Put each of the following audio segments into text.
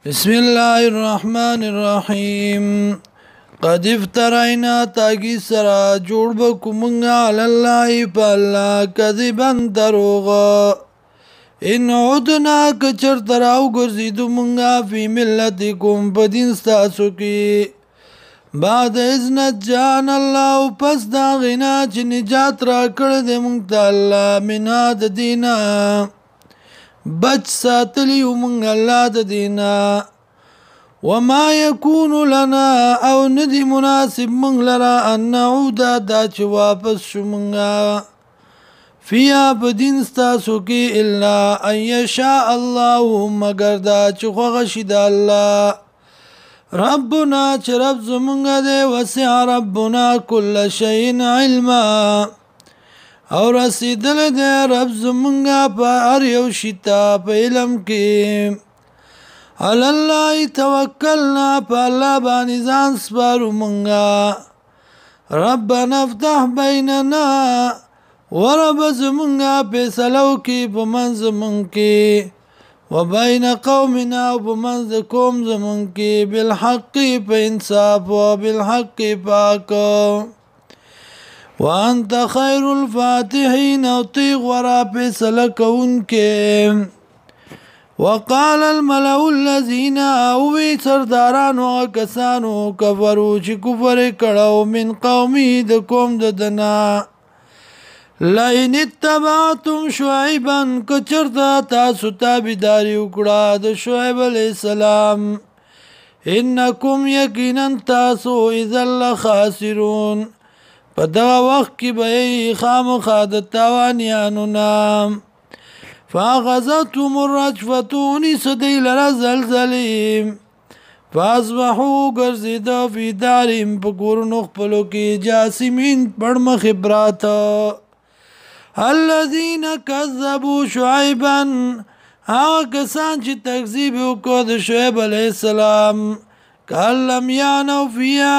بسم الله الرحمن الرحيم قد افترينا تاكي سرا جوړ بکومنگا علی الله پالا کذبا دروغا ان عدنا کچر تراو گرزیدو منگا فی ملتکم بدین ستاسو کی بعد اذن جان الله پس دا غنا چې نجات را کړ دې مونږ ته الله منا د دینا بچ ساتلی مونږ الله د دینا وما يكون لنا او ندی مناسب مونږ لرا ان نعود دا چې واپس شو مونږه فیا بدین ستاسو کې الا ان یشاء الله مگر دا چې خوښ شي د الله ربنا چې رب زمونږ دی وسع ربنا كل شيء علما او رسیدل دی رب زمونږ په هر یو شي ته په علم کې علی الله توکلنا په الله باندې ځان سپارو مونږه ربنا افتح بیننا ورب زمونږه فیصلو کې په منځ زمونږ کې وبين قومنا وبمنذ قوم زمون کی بالحق بانصاف وبالحق پاک وانت خير الفاتحين وطيغ ورا فیصلک انکے وقال الملأ الذين اوی سرداران و کسانو کفرو چې کفر کړو من قومي د قوم ددنا لئن اتبعتم شعيبا کچرتا تاسو تابعداري وکړه د شعیب علیہ السلام انکم یقینا تاسو اذا لخاسرون په دا وخت کې به خامخا د تاوانیانو نام فاخذتهم الرجفة سدیل زلزلیم فاصبحوا ګرځیدا فی دارهم په کورونو خپلو کې جاسمین پړمخ برات الذين كذبوا شعيبا کسان چې تکذیب وکړ د شعیب علیہ السلام کلم یانو فیا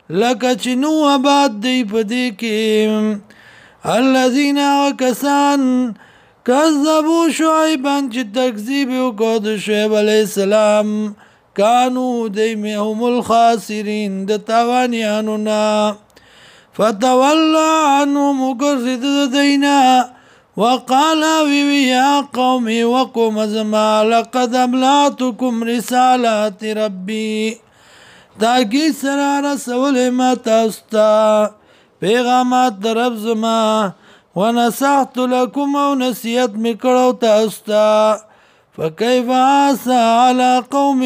لکه چې نو آباد دی په دې کې الذين کسان کذبوا شعيبا چې تکذیب وکړ د شعیب علیہ السلام کانو هم الخاسرین د تاوانیانو نه فتولى عنهم وقرزد دينا وقال يا قومي وقوم زما لقد أبلغتكم رسالات ربي تاكي سرا رسول ما تاستا پیغامات رب زما ونصحت لكم او نصیحت میکړو تاستا فكيف عسى على قوم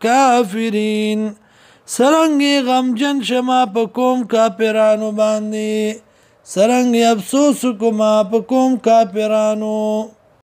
كافرين سرنګي غمجن شما په کوم کافرانو باندې سرنګي افسوس کوما په کوم کافرانو